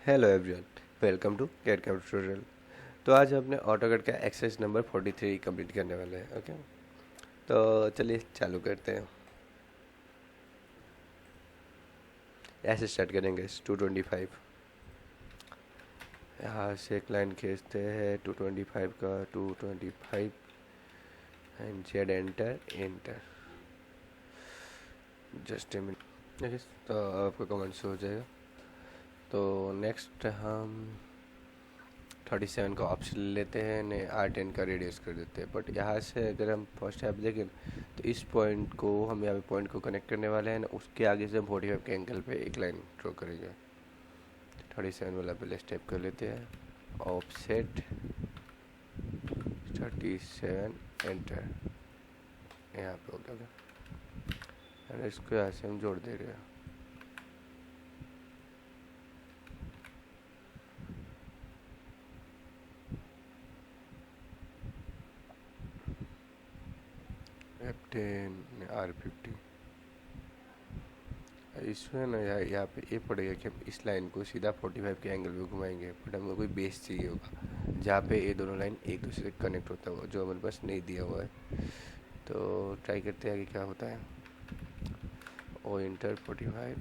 Hello everyone, welcome to CAD CAD tutorial. तो आज हम अपने ऑटोकैड का एक्सरसाइज नंबर 43 कंप्लीट करने वाले हैं। ओके, तो चलिए चालू करते हैं। ऐसे स्टार्ट करेंगे 225। यहाँ से एक लाइन खींचते हैं 225 का 225 and Z enter enter. Just a minute. Okay, तो आपका कमेंट शो हो जाएगा। तो नेक्स्ट हम 37 का ऑप्शन ले लेते हैं ने R10 का रेडियस कर देते हैं। बट यहाँ से अगर हम फर्स्ट स्टेप देखें तो इस पॉइंट को हम यहाँ पे पॉइंट को कनेक्ट करने वाले हैं ना, उसके आगे से हम 45 के एंगल पे एक लाइन ड्रॉ करेंगे। 37 वाला पहले स्टेप कर लेते हैं। ऑफसेट 37 एंटर, यहाँ पे हो गया। एंड इसको यहाँ से हम जोड़ दे रहे हैं। F10 R50 इसमें ना यहाँ पे ये पड़ेगा कि हम इस लाइन को सीधा 45 के एंगल पे घुमाएंगे। बट हमें कोई बेस चाहिए होगा जहाँ पे ये दोनों लाइन एक दूसरे से कनेक्ट होता हुआ, जो हमारे पास नहीं दिया हुआ है। तो ट्राई करते हैं कि क्या होता है। O enter 45,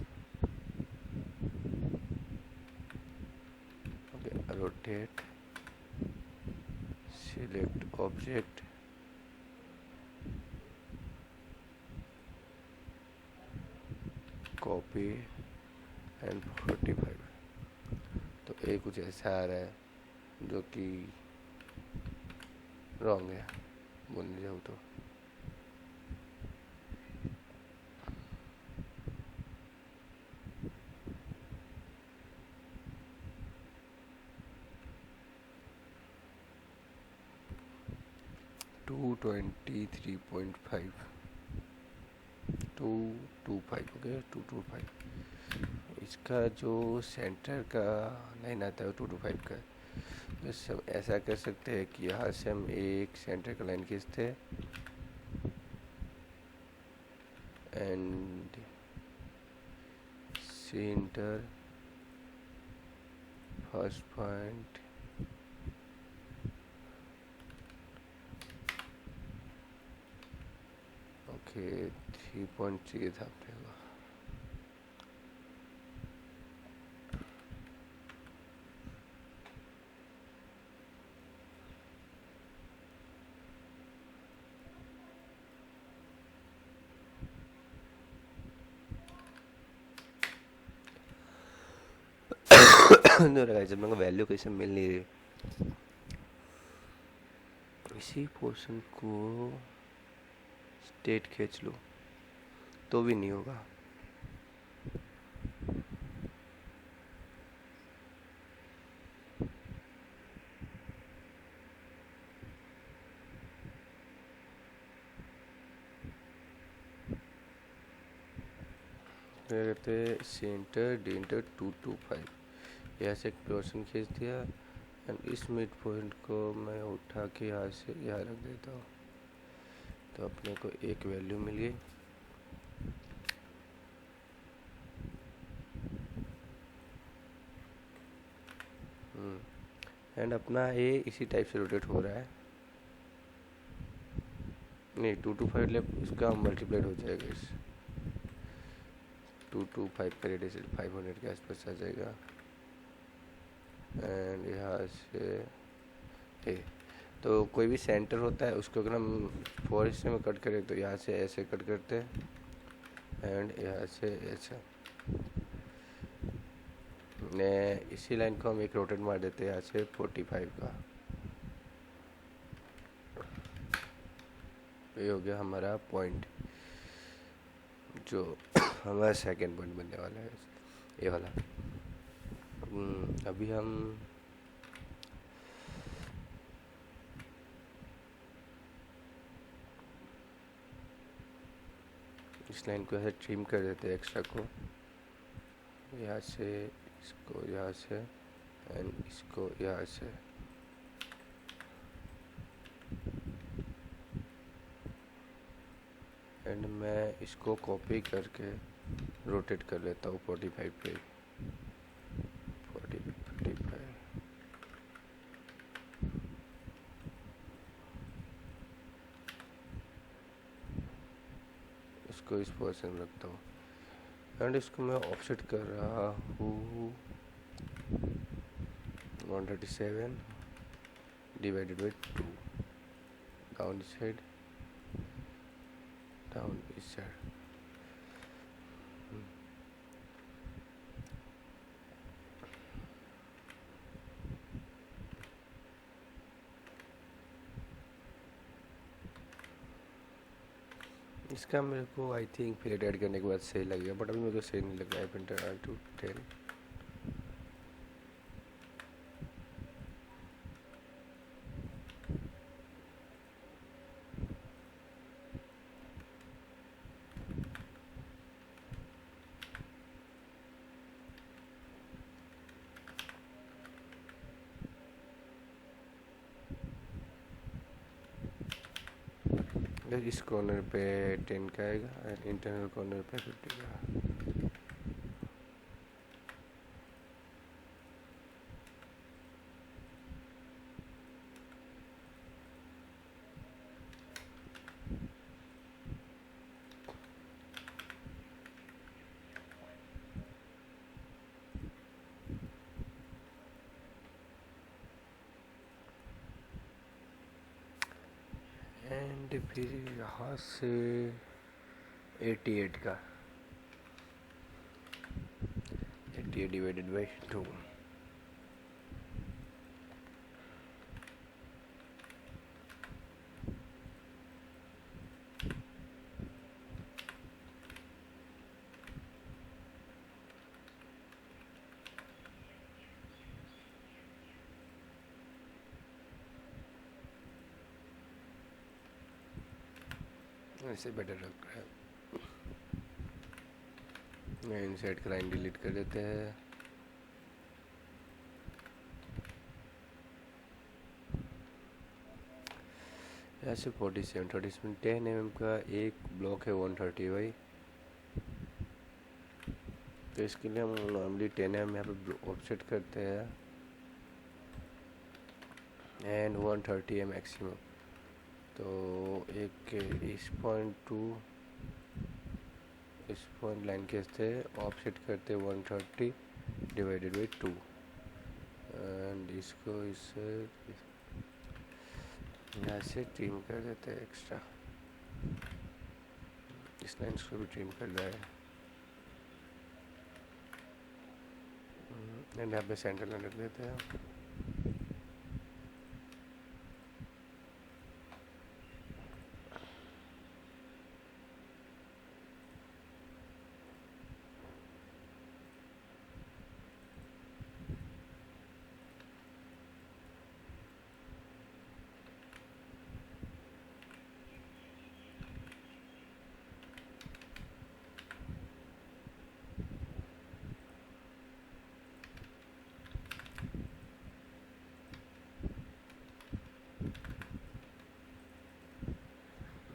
okay, rotate, select object, copy and 45। तो ये कुछ ऐसा आ रहा है जो कि रॉन्ग है, बोलने जाऊँ तो। To 23.5 225, okay 225। इसका जो सेंटर का लाइन आता है 225 का, बस हम ऐसा कर सकते हैं कि यहाँ से हम एक सेंटर का लाइन खींचते हैं and centre first point, okay 3 point चाहिए था अपने को। जब मेरे को वैल्यू कैसे मिल नहीं रही, इसी पोर्शन को स्टेट खींच लो तो भी नहीं होगा। क्या करते हैं, सेंटर डेंटर 225, यहाँ से एक पोर्शन खींच दिया एंड इस मिड पॉइंट को मैं उठा के यहाँ से यहाँ रख देता हूँ। तो अपने को एक वैल्यू मिल गई। एंड अपना ये इसी टाइप से रोटेट हो रहा है। नहीं 225 लेफ्ट, इसका मल्टीप्लाइड हो जाएगा इस 225 का रेडियस 500 के आसपास आ जाएगा। एंड यहाँ से ए, तो कोई भी सेंटर होता है उसको अगर हम 4 हिस्से में कट करें तो यहाँ से ऐसे कट करते हैं एंड यहाँ से ऐसा। इसी लाइन को हम एक रोटेट मार देते हैं यहाँ से 45 का। ये हो गया हमारा पॉइंट, जो हमारा सेकंड पॉइंट बनने वाला है, ये वाला। अभी हम इस लाइन को ऐसे ट्रिम कर देते हैं, एक्स्ट्रा को यहाँ से, इसको यहाँ से एंड इसको यहाँ से। एंड मैं इसको कॉपी करके रोटेट कर लेता हूँ 45 पे 45। इसको इस पोजीशन में रखता हूँ एंड इसको मैं ऑफसेट कर रहा हूँ 137 divided by 2 down this side down this side. इसका मेरे को आई थिंक फिलेट ऐड करने के बाद सही लगेगा, बट अभी मेरे को सही नहीं लग रहा है। प्रिंटर टू 10 इस कॉर्नर पे 10 का आएगा, इंटरनल कॉर्नर पे 50 का। एंड फिर यहाँ से 88 का 88 डिवाइडेड बाई 2 ऐसे बेटर लग रहा है। इनसाइड का लाइन डिलीट कर देते हैं। यहाँ से 47 10 mm का एक ब्लॉक है 130 भाई, तो इसके लिए हम नॉर्मली 10 mm यहाँ पे ऑफसेट करते हैं एंड 130 है मैक्सिमम। तो एक इस पॉइंट टू इस पॉइंट लाइन के से ऑफसेट करते 130 डिवाइडेड बाई 2 एंड इसको इससे यहाँ से ट्रिम कर देते हैं एक्स्ट्रा। इस लाइन को भी ट्रिम कर रहा है एंड यहाँ पे सेंटर लाइन रख देते हैं।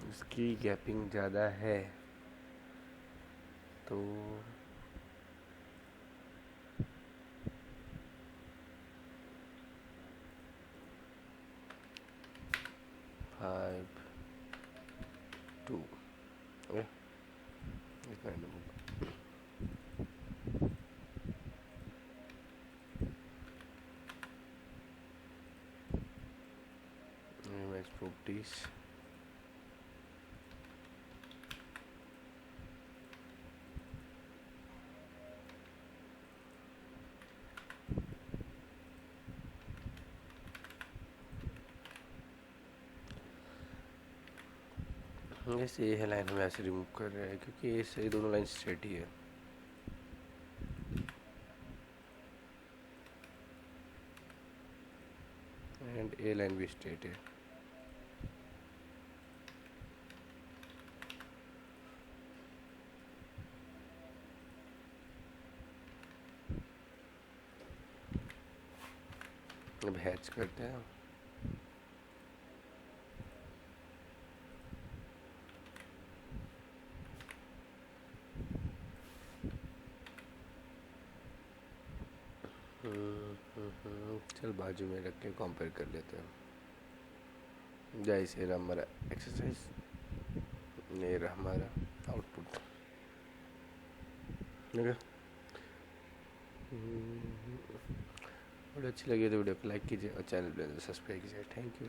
उसकी गैपिंग ज़्यादा है तो फाइव टू properties जैसे ये है लाइन हम ऐसे रिमूव कर रहे हैं क्योंकि ये दोनों लाइन स्ट्रेट ही है। एंड ए लाइन भी स्ट्रेट है। अब हैच करते हैं। चल बाजू में रख के कंपेयर कर लेते हैं। जैसे हमारा एक्सरसाइज ये रहा हमारा आउटपुट। ठीक है, वीडियो अच्छी लगी तो वीडियो को लाइक कीजिए और चैनल पे सब्सक्राइब कीजिए। Thank you.